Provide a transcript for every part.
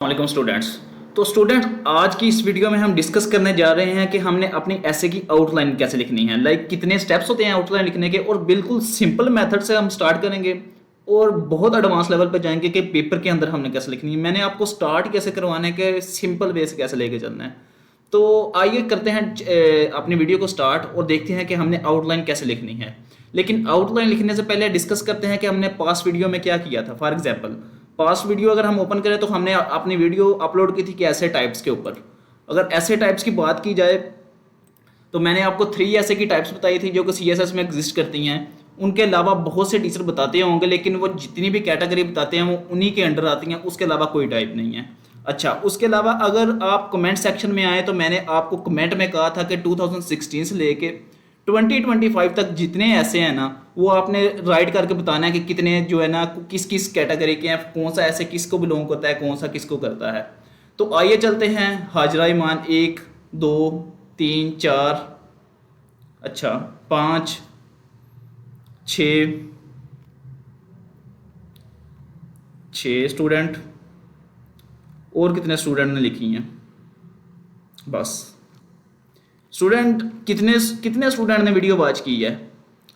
वालेकुम स्टूडेंट्स। तो स्टूडेंट, आज की इस वीडियो में हम डिस्कस करने जा रहे हैं कि हमने अपनी ऐसे की आउटलाइन कैसे लिखनी है। कितने स्टेप्स होते हैं आउटलाइन लिखने के, और बिल्कुल सिंपल मेथड से हम स्टार्ट करेंगे और बहुत एडवांस लेवल पे जाएंगे कि पेपर के अंदर हमने कैसे लिखनी है। मैंने आपको स्टार्ट कैसे करवाने के, सिंपल वे से कैसे लेके चलना है। तो आइए करते हैं अपनी वीडियो को स्टार्ट और देखते हैं कि हमने आउटलाइन कैसे लिखनी है। लेकिन आउटलाइन लिखने से पहले डिस्कस करते हैं कि हमने पास्ट वीडियो में क्या किया था। फॉर एग्जाम्पल, पास्ट वीडियो अगर हम ओपन करें तो हमने अपनी वीडियो अपलोड की थी कि ऐसे टाइप्स के ऊपर। अगर ऐसे टाइप्स की बात की जाए तो मैंने आपको 3 ऐसे की टाइप्स बताई थी जो कि CSS में एग्जिस्ट करती हैं। उनके अलावा बहुत से टीचर बताते होंगे, लेकिन वो जितनी भी कैटेगरी बताते हैं वो उन्हीं के अंडर आती हैं, उसके अलावा कोई टाइप नहीं है। अच्छा, उसके अलावा अगर आप कमेंट सेक्शन में आए तो मैंने आपको कमेंट में कहा था कि 2016 से लेके 2025 तक जितने ऐसे हैं ना, वो आपने राइट करके बताना है कि कितने जो है ना किस किस कैटेगरी के हैं, कौन सा ऐसे किसको बिलोंग करता है, कौन सा किसको करता है। तो आइए चलते हैं। हाजरा ईमान 1 2 3 4, अच्छा 5 6 6 स्टूडेंट, और कितने स्टूडेंट ने लिखी हैं बस। स्टूडेंट कितने कितने स्टूडेंट ने वीडियो वॉच की है?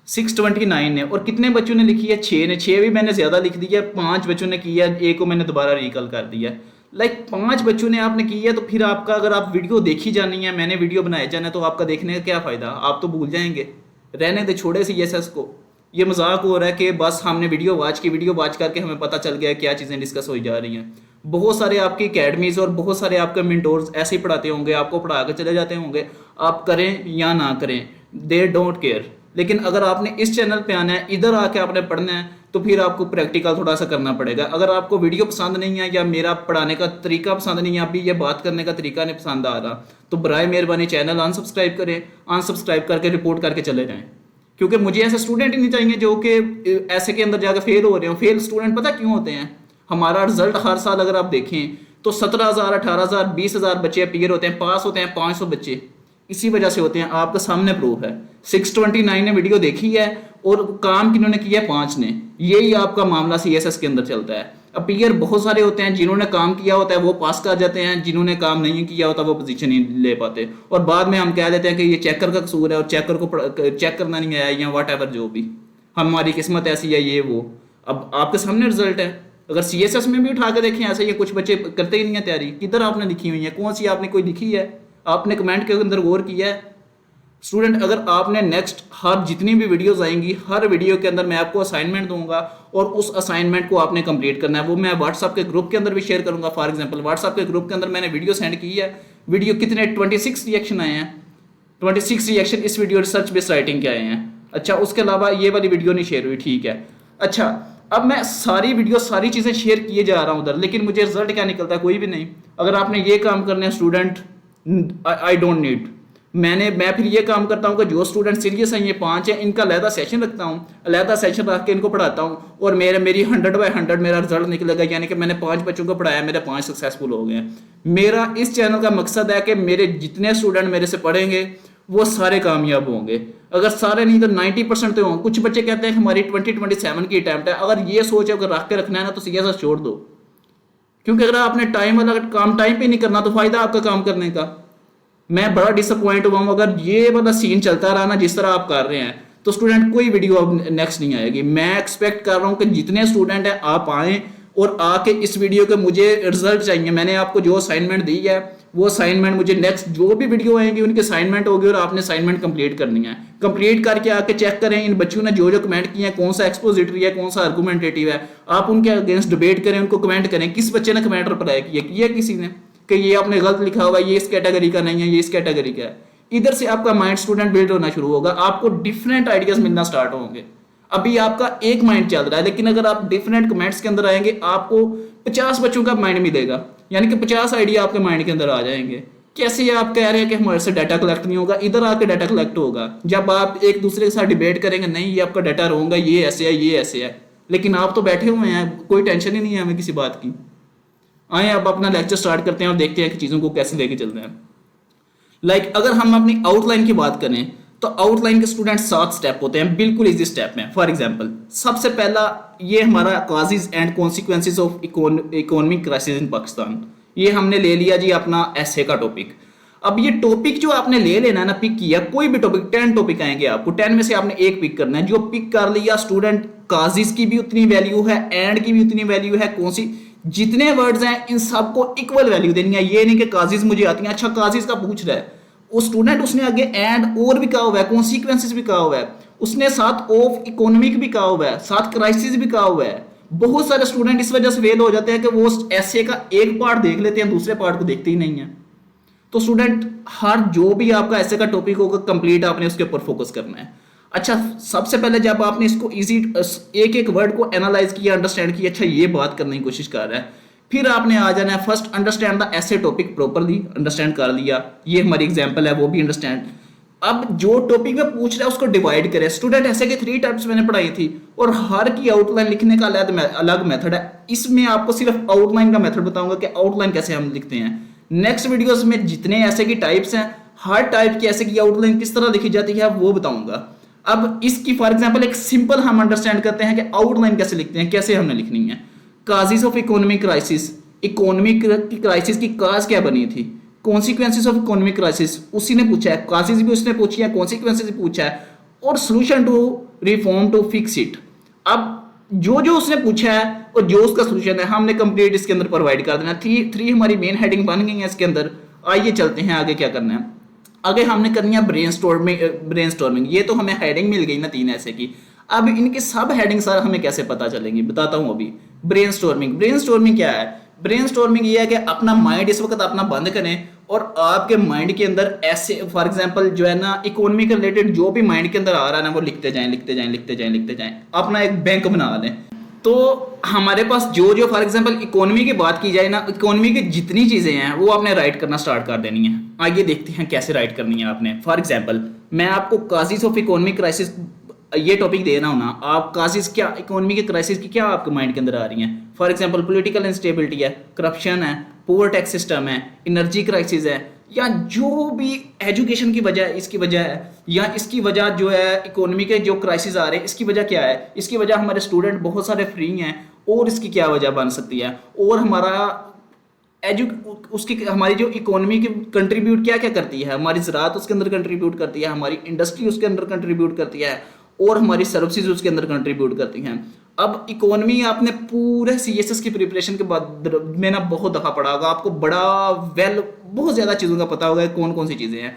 629 ने। और कितने बच्चों ने लिखी है? 6 ने। 6 भी मैंने ज़्यादा लिख दी है। 5 बच्चों ने की है, एक को मैंने दोबारा रिकॉल कर दिया है। 5 बच्चों ने आपने की है, तो फिर आपका अगर आप वीडियो देखी जानी है, मैंने वीडियो बनाए जाना है, तो आपका देखने का क्या फ़ायदा? आप तो भूल जाएंगे। रहने दे, छोड़े CSS को। ये मजाक हो रहा है कि बस हमने वीडियो वॉच करके हमें पता चल गया क्या चीज़ें डिस्कस हो जा रही हैं। बहुत सारे आपकी अकेडमीज़ और बहुत सारे आपके मेंटोर्स ऐसे ही पढ़ाते होंगे, आपको पढ़ा के चले जाते होंगे। आप करें या ना करें, दे डोंट केयर। लेकिन अगर आपने इस चैनल पे आना है, इधर आके आपने पढ़ना है, तो फिर आपको प्रैक्टिकल थोड़ा सा करना पड़ेगा। अगर आपको वीडियो पसंद नहीं है या मेरा पढ़ाने का तरीका पसंद नहीं है, अभी ये बात करने का तरीका नहीं पसंद आ रहा, तो बराए मेहरबानी चैनल अनसब्सक्राइब करें। अनसब्सक्राइब करके रिपोर्ट करके चले जाएं, क्योंकि मुझे ऐसे स्टूडेंट ही नहीं चाहिए जो कि ऐसे के अंदर जाकर फेल हो रहे हो। फेल स्टूडेंट पता क्यों होते हैं? हमारा रिजल्ट हर साल अगर आप देखें तो 17,000 18,000 20,000 बच्चे अपीयर होते हैं, पास होते हैं 500 बच्चे। इसी वजह से होते हैं, आपका सामने प्रूफ है। 629 ने वीडियो देखी है और काम किन्होंने किया है? 5 ने। यही आपका मामला CSS के अंदर चलता है। अपीयर बहुत सारे होते हैं, जिन्होंने काम किया होता है वो पास कर जाते हैं, जिन्होंने काम नहीं किया होता वो पोजीशन नहीं ले पाते। और बाद में हम कह देते हैं कि ये चेकर का कसूर है और चेकर को चेक करना नहीं आया, या वट एवर, जो भी हमारी किस्मत ऐसी है, ये वो। अब आपके सामने रिजल्ट है। अगर CSS में भी उठा के देखें, ऐसे ये कुछ बच्चे करते ही नहीं है तैयारी। किधर आपने लिखी हुई है? कौन सी आपने कोई लिखी है? आपने कमेंट के अंदर गौर किया है? स्टूडेंट, अगर आपने नेक्स्ट हर जितनी भी वीडियोस आएंगी, हर वीडियो के अंदर मैं आपको असाइनमेंट दूंगा और उस असाइनमेंट को आपने कंप्लीट करना है। वो मैं व्हाट्सअप के ग्रुप के अंदर भी शेयर करूंगा। फॉर एग्जांपल, व्हाट्सअप के ग्रुप के अंदर मैंने वीडियो सेंड की है। वीडियो कितने 26 रिएक्शन आए हैं। 26 रिएक्शन इस वीडियो रिसर्च बेस्ड राइटिंग के आए हैं। अच्छा, उसके अलावा ये वाली वीडियो नहीं शेयर हुई, ठीक है। अच्छा, अब मैं सारी वीडियो सारी चीज़ें शेयर किए जा रहा हूँ उधर, लेकिन मुझे रिजल्ट क्या निकलता है? कोई भी नहीं। अगर आपने ये काम करने हैं स्टूडेंट, आई डोंट नीड। मैं फिर ये काम करता हूँ कि जो स्टूडेंट सीरियस हैं, ये 5 हैं, इनका अलहदा सेशन रखता हूँ, अलहदा सेशन रख के इनको पढ़ाता हूँ, और मेरी 100/100 मेरा रिजल्ट निकलेगा। यानी कि मैंने 5 बच्चों को पढ़ाया, मेरे 5 सक्सेसफुल हो गए हैं। मेरा इस चैनल का मकसद है कि मेरे जितने स्टूडेंट मेरे से पढ़ेंगे वो सारे कामयाब होंगे। अगर सारे नहीं तो 90% तो होंगे। कुछ बच्चे कहते हैं कि हमारी 2027 की अटैम्प्ट है। अगर ये सोच अगर रख के रखना है ना, तो CSS छोड़ दो, क्योंकि अगर आपने टाइम वाला काम टाइम पे नहीं करना तो फायदा आपका काम करने का। मैं बड़ा डिसअपॉइंट हुआ हूँ। अगर ये वाला सीन चलता रहा ना जिस तरह आप कर रहे हैं, तो स्टूडेंट कोई वीडियो अब नेक्स्ट नहीं आएगी। मैं एक्सपेक्ट कर रहा हूँ कि जितने स्टूडेंट हैं आप आएँ और आके इस वीडियो के मुझे रिजल्ट चाहिए। मैंने आपको जो असाइनमेंट दी है वो असाइनमेंट मुझे नेक्स्ट जो भी वीडियो आएंगी उनकी असाइनमेंट होगी, और आपने असाइनमेंट कंप्लीट करनी है। कंप्लीट करके आके चेक करें इन बच्चों ने जो जो कमेंट किए हैं, कौन सा एक्सपोजिटरी है, कौन सा आर्गुमेंटेटिव है। आप उनके अगेंस्ट डिबेट करें, उनको कमेंट करें किस बच्चे ने कमेंट रिप्लाई किया किसी ने कि ये आपने गलत लिखा हुआ है, ये इस कैटेगरी का नहीं है, ये इस कैटेगरी का है। इधर से आपका माइंड स्टूडेंट बिल्ड होना शुरू होगा, आपको डिफरेंट आइडियाज मिलना स्टार्ट होंगे। अभी आपका एक माइंड चल रहा है, लेकिन अगर आप डिफरेंट कमेंट्स के अंदर आएंगे, आपको 50 बच्चों का माइंड मिलेगा, यानी कि 50 आइडिया आपके माइंड के अंदर आ जाएंगे। कैसे आप कह रहे हैं कि हमारे से डाटा कलेक्ट नहीं होगा? इधर आके डाटा कलेक्ट होगा जब आप एक दूसरे के साथ डिबेट करेंगे। नहीं, ये आपका डाटा होगा, ये ऐसे है, ये ऐसे है, लेकिन आप तो बैठे हुए हैं, कोई टेंशन ही नहीं है हमें किसी बात की। आए अब अपना लेक्चर स्टार्ट करते हैं और देखते हैं कि चीज़ों को कैसे लेके चलते हैं। अगर हम अपनी आउटलाइन की बात करें तो आउटलाइन के स्टूडेंट 7 स्टेप होते हैं, बिल्कुल इजी स्टेप में। फॉर एग्जांपल, सबसे पहला ये हमारा causes and consequences of economic crisis in Pakistan. ये हमने ले लिया जी अपना ऐसे का टॉपिक। अब ये टॉपिक जो आपने ले लेना है ना, पिक किया कोई भी टॉपिक, 10 टॉपिक आएंगे आपको, 10 में से आपने एक पिक करना है। जो पिक कर लिया स्टूडेंट, काजिज की भी उतनी वैल्यू है, एंड की भी उतनी वैल्यू है, कौन सी, जितने वर्ड्स हैं इन सबको इक्वल वैल्यू देनी है। ये नहीं कि काजिज मुझे आती है, अच्छा काजिज का पूछ रहा है वो स्टूडेंट, उसने आगे एंड और भी कहा हुआ है, कॉन्सिक्वेंसेस भी कहा हुआ है, उसने साथ ऑफ इकोनॉमिक भी कहा हुआ है, साथ क्राइसिस भी कहा हुआ है। बहुत सारे स्टूडेंट इस वजह से फेल हो जाते हैं कि वो ऐसे का एक पार्ट देख लेते हैं, दूसरे पार्ट को देखते ही नहीं है। तो स्टूडेंट हर जो भी आपका ऐसे का टॉपिक होगा कंप्लीट आपने उसके ऊपर फोकस करना है। अच्छा, सबसे पहले जब आपने इसको इजी एक एक वर्ड को एनालाइज किया, अंडरस्टैंड किया, अच्छा ये बात करने की कोशिश कर रहा है, फिर आपने आ जाना है फर्स्ट अंडरस्टैंड द ऐसे टॉपिक प्रॉपरली। अंडरस्टैंड कर लिया, ये हमारी एग्जांपल है, वो भी अंडरस्टैंड। अब जो टॉपिक में पूछ रहा है उसको डिवाइड करें। स्टूडेंट ऐसे के 3 टाइप्स मैंने पढ़ाई थी और हर की आउटलाइन लिखने का अलग मेथड है। इसमें आपको सिर्फ आउटलाइन का मेथड बताऊंगा कि आउटलाइन कैसे हम लिखते हैं। नेक्स्ट वीडियोस में जितने ऐसे की टाइप्स हैं, हर टाइप की ऐसे की आउटलाइन किस तरह लिखी जाती है वो बताऊंगा। अब इसकी फॉर एग्जांपल एक सिंपल हम अंडरस्टैंड करते हैं कि आउटलाइन कैसे लिखते हैं, कैसे हमने लिखनी है। Causes of economic crisis, economic की क्राइसिस की काज क्या बनी थी, कॉन्सिक्वेंसेस ऑफ इकोनॉमिक क्राइसिस उसी ने पूछा है, काजेस भी उसने पूछी है, कॉन्सिक्वेंसेस भी पूछा है, और solution to reform to fix it. अब जो जो उसने पूछा है और जो उसका सोल्यूशन है हमने कंप्लीट इसके अंदर प्रोवाइड कर देना। थ्री हमारी मेन हेडिंग बन गई है इसके अंदर। आइए चलते हैं आगे क्या करना है। आगे हमने करनी है ब्रेनस्टॉर्मिंग। ये तो हमें हेडिंग मिल गई ना 3 ऐसे की। अब इनके सब हेडिंग सर हमें कैसे पता चलेंगी बताता हूं अभी। ब्रेनस्टॉर्मिंग क्या है? ब्रेनस्टॉर्मिंग ये है कि अपना माइंड इस वक्त अपना बंद करें और आपके माइंड के अंदर ऐसे फॉर एग्जांपल जो है ना इकोनॉमी के रिलेटेड जो भी माइंड के अंदर आ रहा है ना वो लिखते जाएं। अपना एक बैंक बना लें। तो हमारे पास जो फॉर एग्जांपल इकोनॉमी की बात की जाए ना, इकोनॉमी की जितनी चीजें हैं वो आपने राइट करना स्टार्ट कर देनी है। आइए देखते हैं कैसे राइट करनी है आपने। फॉर एग्जांपल मैं आपको काजेस ऑफ इकोनॉमिक क्राइसिस ये टॉपिक दे रहा हूं ना, आप काजेस क्या इकोनॉमी के क्राइसिस की क्या आपके माइंड के अंदर आ रही हैं? फॉर एग्जांपल पॉलिटिकल इंस्टेबिलिटी है, करप्शन है, पुअर टैक्स सिस्टम है, एनर्जी क्राइसिस है, या जो भी एजुकेशन की वजह इसकी वजह है, या इसकी वजह जो है इकोनॉमी के जो क्राइसिस आ रहे हैं इसकी वजह क्या है? इसकी वजह हमारे स्टूडेंट बहुत सारे फ्री हैं, और इसकी क्या वजह बन सकती है? और हमारी जो इकोनॉमी की कंट्रीब्यूट क्या क्या करती है? हमारी ज़राअत उसके अंदर कंट्रीब्यूट करती है, हमारी इंडस्ट्री उसके अंदर कंट्रीब्यूट करती है, और हमारी सर्विसेज उसके अंदर कंट्रीब्यूट करती हैं। अब इकोनॉमी आपने पूरे सीएसएस की प्रिपरेशन के बाद में ना बहुत दफ़ा पढ़ा होगा, आपको बहुत ज़्यादा चीज़ों का पता होगा कौन कौन सी चीज़ें हैं।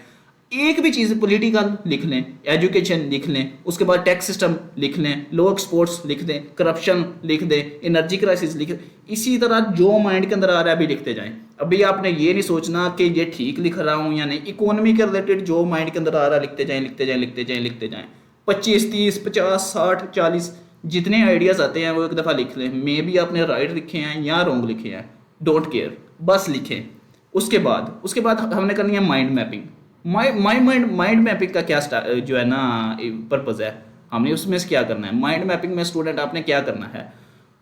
एक भी चीज़ पॉलिटिकल लिख लें, एजुकेशन लिख लें, उसके बाद टैक्स सिस्टम लिख लें, लो एक्सपोर्ट्स लिख दें, करप्शन लिख दें, एनर्जी क्राइसिस लिख दें। इसी तरह जो माइंड के अंदर आ रहा है अभी लिखते जाएं। अभी आपने ये नहीं सोचना कि ये ठीक लिख रहा हूँ या नहीं, इकोनॉमी के रिलेटेड जो माइंड के अंदर आ रहा है लिखते जाएं। 25, 30, 50, 60, 40 जितने आइडियाज़ आते हैं वो एक दफ़ा लिख लें। मे भी आपने राइट लिखे हैं या रॉन्ग लिखे हैं, डोंट केयर, बस लिखें। उसके बाद हमने करनी है माइंड मैपिंग। माइंड मैपिंग का क्या जो है ना पर्पज़ है, हमने उसमें से क्या करना है? माइंड मैपिंग में स्टूडेंट आपने क्या करना है?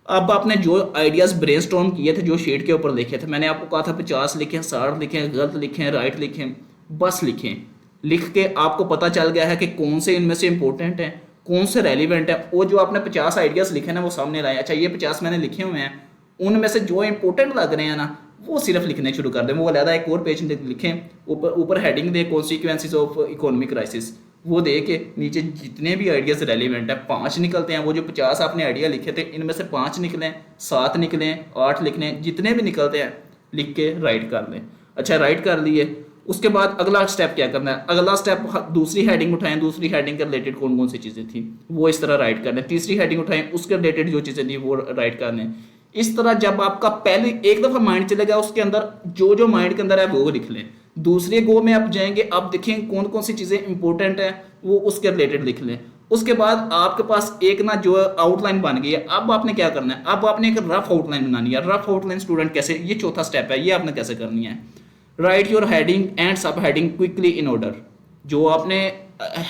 अब आपने जो आइडियाज़ ब्रेनस्टॉर्म किए थे, जो शीट के ऊपर लिखे थे, मैंने आपको कहा था 50 लिखें, 60 लिखें, गलत लिखें, राइट लिखें, बस लिखें। लिख के आपको पता चल गया है कि कौन से इनमें से इंपॉर्टेंट है, कौन से रेलिवेंट है। वो जो आपने 50 आइडियाज़ लिखे ना वो सामने लाए। अच्छा ये 50 मैंने लिखे हुए हैं, उनमें से जो इंपॉर्टेंट लग रहे हैं ना वो सिर्फ लिखने शुरू कर दें। वो अलग एक और पेज लिखें, ऊपर heading they consequences of economic crisis, वो दे के नीचे जितने भी आइडियाज़ रेलिवेंट है 5 निकलते हैं। वो जो 50 आपने आइडिया लिखे थे इनमें से 5 निकलें, 7 निकलें, 8 लिख लें, जितने भी निकलते हैं लिख के राइट कर लें। अच्छा राइट कर लिए, उसके बाद अगला स्टेप क्या करना है? अगला स्टेप दूसरी हेडिंग उठाएं, दूसरी हेडिंग के रिलेटेड कौन कौन सी चीज़ें थी वो इस तरह राइट कर लें। तीसरी हेडिंग उठाएं, उसके रिलेटेड जो चीज़ें थी वो राइट कर लें। इस तरह जब आपका पहले एक दफ़ा माइंड चलेगा उसके अंदर जो माइंड के अंदर है वो लिख लें। दूसरे गो में आप जाएंगे, अब देखें कौन कौन सी चीज़ें इंपॉर्टेंट हैं वो उसके रिलेटेड लिख लें। उसके बाद आपके पास एक ना जो आउटलाइन बन गई है। अब आपने क्या करना है? अब आपने एक रफ आउटलाइन बनानी है। रफ आउटलाइन स्टूडेंट कैसे, ये चौथा स्टेप है, ये आपने कैसे करनी है? राइट योर हेडिंग एंड सब हेडिंग क्विकली इन ऑर्डर। जो आपने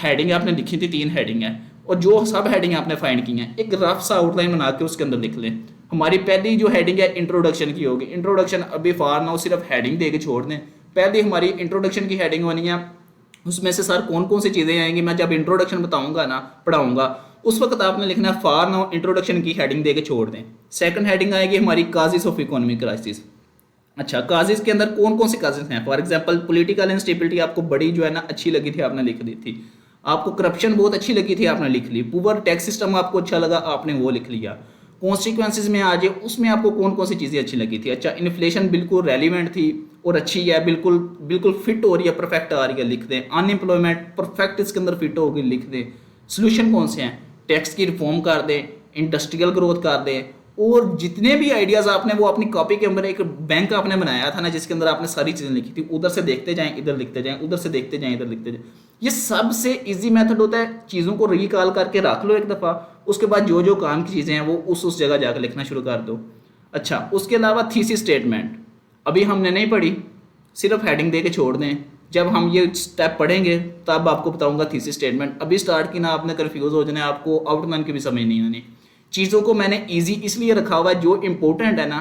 हेडिंग आपने लिखी थी 3 हेडिंग है और जो सब हेडिंग आपने फाइंड की हैं, एक रफ सा आउटलाइन बना के उसके अंदर लिख लें। हमारी पहली जो हेडिंग है इंट्रोडक्शन की होगी। इंट्रोडक्शन अभी फार ना सिर्फ हेडिंग दे के छोड़ दें। पहली हमारी इंट्रोडक्शन की हेडिंग बनी है, उसमें से सर कौन कौन सी चीज़ें आएंगी मैं जब इंट्रोडक्शन बताऊंगा ना पढ़ाऊंगा उस वक्त आपने लिखना है फार नाउ इंट्रोडक्शन की हेडिंग दे के छोड़ दें। सेकंड हेडिंग आएगी हमारी काजेस ऑफ इकोनॉमिक क्राइसिस। अच्छा, काजेज के अंदर कौन कौन से काजेज हैं? फॉर एग्जांपल पॉलिटिकल इंस्टेबिलिटी आपको बड़ी जो है ना अच्छी लगी थी, आपने लिख दी थी। आपको करप्शन बहुत अच्छी लगी थी, आपने लिख ली। पुअर टैक्स सिस्टम आपको अच्छा लगा, आपने वो लिख लिया। कॉन्सिक्वेंसेज में आ जाए, उसमें आपको कौन कौन सी चीज़ें अच्छी लगी थी? अच्छा, इन्फ्लेशन बिल्कुल रेलिवेंट थी और अच्छी है, बिल्कुल बिल्कुल फिट हो रही है, परफेक्ट आ रही है, लिख दें। अनएम्प्लॉयमेंट परफेक्ट इसके अंदर फिट होगी, लिख दें। सोल्यूशन कौन से हैं? टैक्स की रिफॉर्म कर दें, इंडस्ट्रियल ग्रोथ कर दें, और जितने भी आइडियाज़ आपने वो अपनी कॉपी के अंदर एक बैंक आपने बनाया था ना जिसके अंदर आपने सारी चीज़ें लिखी थी, उधर से देखते जाएं इधर लिखते जाएं, उधर से देखते जाएं इधर लिखते जाएं। ये सबसे इजी मेथड होता है, चीज़ों को रिकॉल करके रख लो एक दफ़ा, उसके बाद जो जो काम की चीज़ें हैं वो उस जगह जाकर लिखना शुरू कर दो। अच्छा, उसके अलावा थीसिस स्टेटमेंट अभी हमने नहीं पढ़ी, सिर्फ हेडिंग दे के छोड़ दें। जब हम ये स्टेप पढ़ेंगे तब आपको बताऊंगा थीसिस स्टेटमेंट। अभी स्टार्ट की ना आपने कन्फ्यूज हो जाना है, आपको आउटलाइन की भी समझ नहीं आनी। चीज़ों को मैंने इजी इसलिए रखा हुआ है, जो इंपॉर्टेंट है ना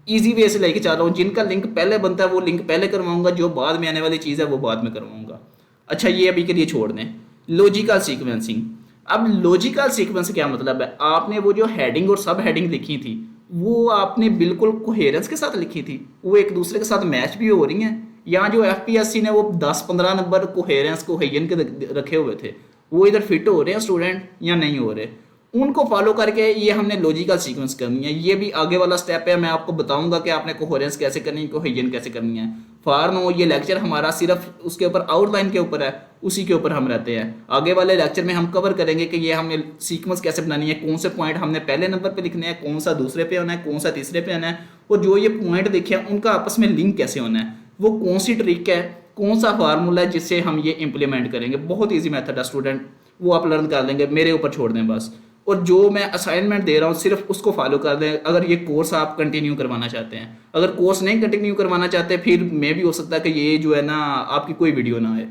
इजी वे से लेके चल रहा हूँ। जिनका लिंक पहले बनता है वो लिंक पहले करवाऊंगा, जो बाद में आने वाली चीज़ है वो बाद में करवाऊंगा। अच्छा, ये अभी के लिए छोड़ दें। Logical sequencing. अब लॉजिकल सीक्वेंस क्या मतलब है? आपने वो जो हेडिंग और सब हेडिंग लिखी थी वो आपने बिल्कुल कोहेरेंस के साथ लिखी थी, वो एक दूसरे के साथ मैच भी हो रही हैं। यहाँ जो एफपीएससी ने वो 10-15 नंबर कोहेरेंस कोहेजन के रखे हुए थे, वो इधर फिट हो रहे हैं स्टूडेंट या नहीं हो रहे? उनको फॉलो करके ये हमने लॉजिकल सीक्वेंस करनी है। ये भी आगे वाला स्टेप है, मैं आपको बताऊंगा कि आपने कोहेरेंस कैसे करनी है, कोहेजन कैसे करनी है। फॉर नो ये लेक्चर हमारा सिर्फ उसके ऊपर आउटलाइन के ऊपर है, उसी के ऊपर हम रहते हैं। आगे वाले लेक्चर में हम कवर करेंगे कि ये हमें सीक्वेंस कैसे बनानी है, कौन से पॉइंट हमने पहले नंबर पे लिखने हैं, कौन सा दूसरे पे होना है, कौन सा तीसरे पे होना है, और जो ये पॉइंट देखे हैं उनका आपस में लिंक कैसे होना है, वो कौन सी ट्रिक है, कौन सा फार्मूला है जिससे हम ये इंप्लीमेंट करेंगे। बहुत ईजी मेथड है स्टूडेंट, वो आप लर्न कर लेंगे, मेरे ऊपर छोड़ दें बस। और जो मैं असाइनमेंट दे रहा हूँ सिर्फ उसको फॉलो कर दें, अगर ये कोर्स आप कंटिन्यू करवाना चाहते हैं। अगर कोर्स नहीं कंटिन्यू करवाना चाहते फिर मे भी हो सकता है कि ये जो है ना आपकी कोई वीडियो ना आए।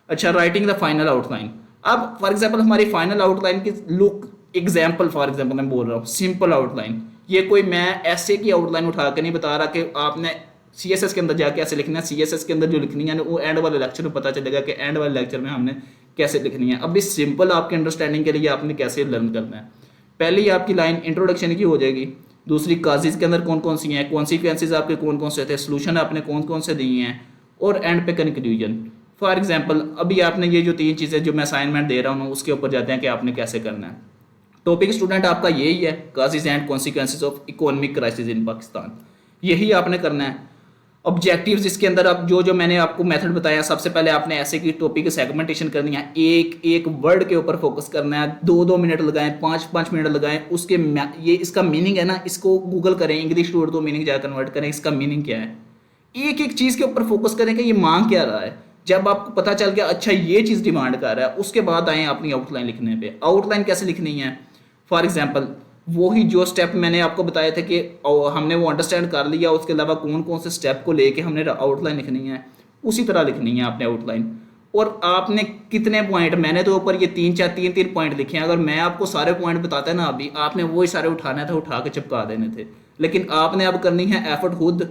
अच्छा, राइटिंग द फाइनल आउटलाइन। अब फॉर एग्जांपल हमारी फाइनल आउटलाइन की लुक, एग्जांपल फॉर एग्जांपल मैं बोल रहा हूँ सिंपल आउटलाइन। ये कोई मैं ऐसे की आउटलाइन उठा के नहीं बता रहा कि आपने सीएसएस के अंदर जाके ऐसे लिखना है। सीएसएस के अंदर जो लिखनी है वो एंड वाले लेक्चर में पता चलेगा कि एंड वाले लेक्चर में हमने कैसे लिखनी है। अभी सिंपल आपके अंडरस्टैंडिंग के लिए आपने कैसे लर्न करना है। पहली आपकी लाइन इंट्रोडक्शन की हो जाएगी, दूसरी काजेज के अंदर कौन कौन सी हैं, कॉन्सिक्वेंसेज आपके कौन कौन से थे, सोल्यूशन आपने कौन कौन से दिए हैं, और एंड पे कंक्लूजन। फॉर एग्जांपल अभी आपने ये जो 3 चीज़ें जो मैं असाइनमेंट दे रहा हूँ उसके ऊपर जाते हैं कि आपने कैसे करना है। टॉपिक स्टूडेंट आपका यही है, causes and consequences of economic crisis in Pakistan, यही आपने करना है। ऑब्जेक्टिव्स इसके अंदर अब जो जो मैंने आपको मेथड बताया, सबसे पहले आपने ऐसे की टॉपिक की सेगमेंटेशन करनी है, एक एक वर्ड के ऊपर फोकस करना है, 2-2 मिनट लगाएं, 5-5 मिनट लगाएं, उसके ये इसका मीनिंग है ना, इसको गूगल करें, इंग्लिश टू उर्दू मीनिंग जाकर कन्वर्ट करें, इसका मीनिंग क्या है। एक एक चीज़ के ऊपर फोकस करें कि ये मांग क्या रहा है। जब आपको पता चल गया अच्छा ये चीज़ डिमांड कर रहा है, उसके बाद आए अपनी आउटलाइन लिखने पे। आउटलाइन कैसे लिखनी है? फॉर एग्जाम्पल वही जो स्टेप मैंने आपको बताए थे कि हमने वो अंडरस्टैंड कर लिया, उसके अलावा कौन कौन से स्टेप को लेके हमने आउटलाइन लिखनी है, उसी तरह लिखनी है आपने आउटलाइन। और आपने कितने पॉइंट, मैंने तो ऊपर ये 3 पॉइंट लिखे हैं, अगर मैं आपको सारे पॉइंट बताता ना अभी, आपने वही सारे उठाने थे, उठा के चिपका देने थे। लेकिन आपने अब करनी है एफर्ट खुद,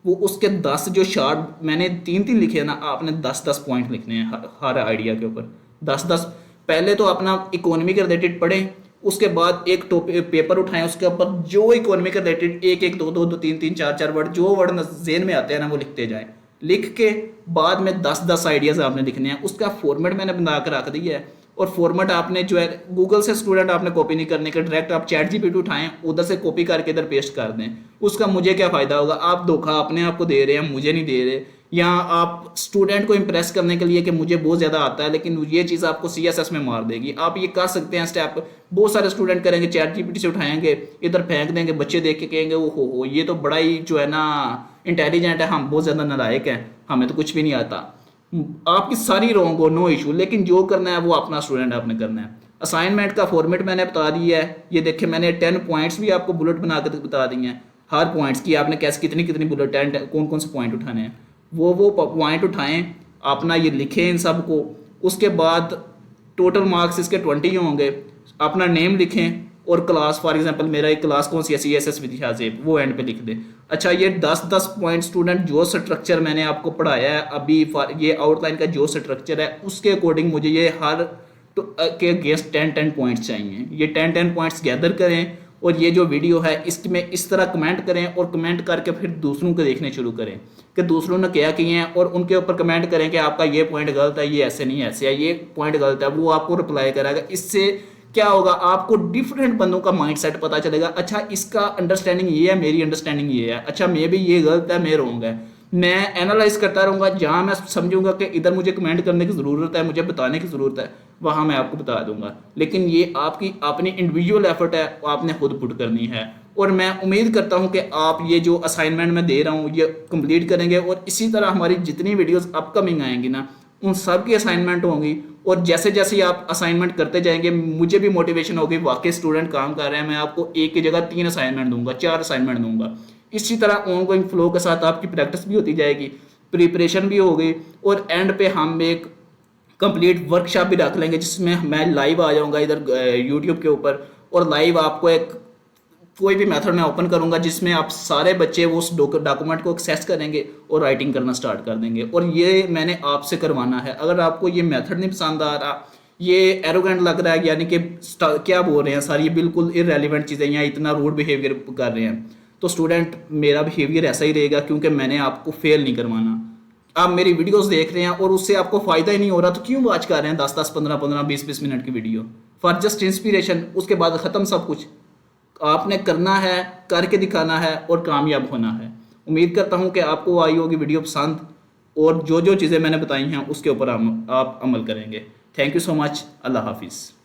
वो उसके 10 जो शार्ट मैंने 3 लिखे हैं ना, आपने 10-10 पॉइंट लिखने हैं हर आइडिया के ऊपर, 10-10। पहले तो अपना इकोनॉमी के रिलेटेड पढ़ें, उसके बाद एक टॉपिक पेपर उठाएं, उसके ऊपर जो इकोनॉमी के रिलेटेड 1-1, 2-2, 2-3, 3-4 वर्ड, जो वर्ड जेन में आते हैं ना वो लिखते जाएं। लिख के बाद में 10-10 आइडियाज़ आपने लिखने हैं। उसका फॉर्मेट मैंने बना कर रख दिया है, और फॉर्मेट आपने जो है गूगल से स्टूडेंट आपने कॉपी नहीं करने का, डायरेक्ट आप चैट जीपीटी उठाएं, उधर से कॉपी करके इधर पेस्ट कर दें। उसका मुझे क्या फ़ायदा होगा? आप धोखा अपने आप को दे रहे हैं, मुझे नहीं दे रहे। या आप स्टूडेंट को इंप्रेस करने के लिए कि मुझे बहुत ज़्यादा आता है, लेकिन ये चीज़ आपको सीएसएस में मार देगी। आप ये कर सकते हैं स्टेप, बहुत सारे स्टूडेंट करेंगे, चैट जीपीटी से उठाएंगे, इधर फेंक देंगे, बच्चे देख के कहेंगे ओ हो ये तो बड़ा ही जो है ना इंटेलिजेंट है, हम बहुत ज़्यादा नालायक हैं, हमें तो कुछ भी नहीं आता। आपकी सारी रॉन्ग हो, नो इशू, लेकिन जो करना है वो अपना स्टूडेंट आपने करना है। असाइनमेंट का फॉर्मेट मैंने बता दिया है, ये देखिए मैंने 10 पॉइंट्स भी आपको बुलेट बना कर बता दिए हैं। हर पॉइंट्स की आपने कैसे कितनी कितनी बुलेट, 10 कौन कौन से पॉइंट उठाने हैं, वो पॉइंट उठाएं, अपना ये लिखें इन सब को। उसके बाद टोटल मार्क्स इसके 20 होंगे, अपना नेम लिखें और क्लास, फॉर एग्जांपल मेरा एक क्लास कौन सी है, CSS विद्या से, वो एंड पे लिख दें। अच्छा, ये 10-10 पॉइंट स्टूडेंट जो स्ट्रक्चर मैंने आपको पढ़ाया है अभी, ये आउटलाइन का जो स्ट्रक्चर है उसके अकॉर्डिंग मुझे ये हर के अगेंस्ट 10-10 पॉइंट्स चाहिए। ये 10-10 पॉइंट्स गैदर करें और ये जो वीडियो है इसमें इस तरह कमेंट करें और कमेंट करके फिर दूसरों को देखने शुरू करें कि दूसरों ने क्या किए हैं, और उनके ऊपर कमेंट करें कि आपका ये पॉइंट गलत है, ये ऐसे नहीं ऐसे है, ये पॉइंट गलत है। वो आपको रिप्लाई करेगा। इससे क्या होगा, आपको डिफरेंट बंदों का माइंडसेट पता चलेगा। अच्छा, इसका अंडरस्टैंडिंग ये है, मेरी अंडरस्टैंडिंग ये है, अच्छा मे भी ये गलत है, मैं रॉन्ग है। मैं एनालाइज करता रहूँगा। जहाँ मैं समझूंगा कि इधर मुझे कमेंट करने की ज़रूरत है, मुझे बताने की ज़रूरत है, वहाँ मैं आपको बता दूंगा। लेकिन ये आपकी अपनी इंडिविजुअल एफर्ट है, वो आपने खुद पुट करनी है। और मैं उम्मीद करता हूँ कि आप ये जो असाइनमेंट मैं दे रहा हूँ ये कंप्लीट करेंगे, और इसी तरह हमारी जितनी वीडियोस अपकमिंग आएंगी ना, उन सब की असाइनमेंट होंगी। और जैसे जैसे आप असाइनमेंट करते जाएंगे मुझे भी मोटिवेशन होगी, वाकई स्टूडेंट काम कर रहे हैं, मैं आपको एक की जगह 3 असाइनमेंट दूंगा, 4 असाइनमेंट दूंगा। इसी तरह ऑनगोइंग फ्लो के साथ आपकी प्रैक्टिस भी होती जाएगी, प्रिपरेशन भी होगी, और एंड पे हम एक कंप्लीट वर्कशॉप भी रख लेंगे जिसमें मैं लाइव आ जाऊंगा इधर यूट्यूब के ऊपर, और लाइव आपको एक कोई भी मेथड मैं ओपन करूंगा जिसमें आप सारे बच्चे वो उस डॉक्यूमेंट को एक्सेस करेंगे और राइटिंग करना स्टार्ट कर देंगे। और ये मैंने आपसे करवाना है। अगर आपको ये मेथड नहीं पसंद आ रहा, ये एरोगेंट लग रहा है, यानी कि क्या बोल रहे हैं सर, ये बिल्कुल इररेलेवेंट चीज़ें या इतना रूड बिहेवियर कर रहे हैं, तो स्टूडेंट मेरा बिहेवियर ऐसा ही रहेगा, क्योंकि मैंने आपको फेल नहीं करवाना। आप मेरी वीडियोस देख रहे हैं और उससे आपको फ़ायदा ही नहीं हो रहा, तो क्यों वॉच कर रहे हैं 10-10, 15-15, 20-20 मिनट की वीडियो फॉर जस्ट इंस्पिरेशन? उसके बाद ख़त्म सब कुछ। आपने करना है, करके दिखाना है और कामयाब होना है। उम्मीद करता हूँ कि आपको आई होगी वीडियो पसंद, और जो जो चीज़ें मैंने बताई हैं उसके ऊपर आप अमल करेंगे। Thank you so much. Allah हाफिज़।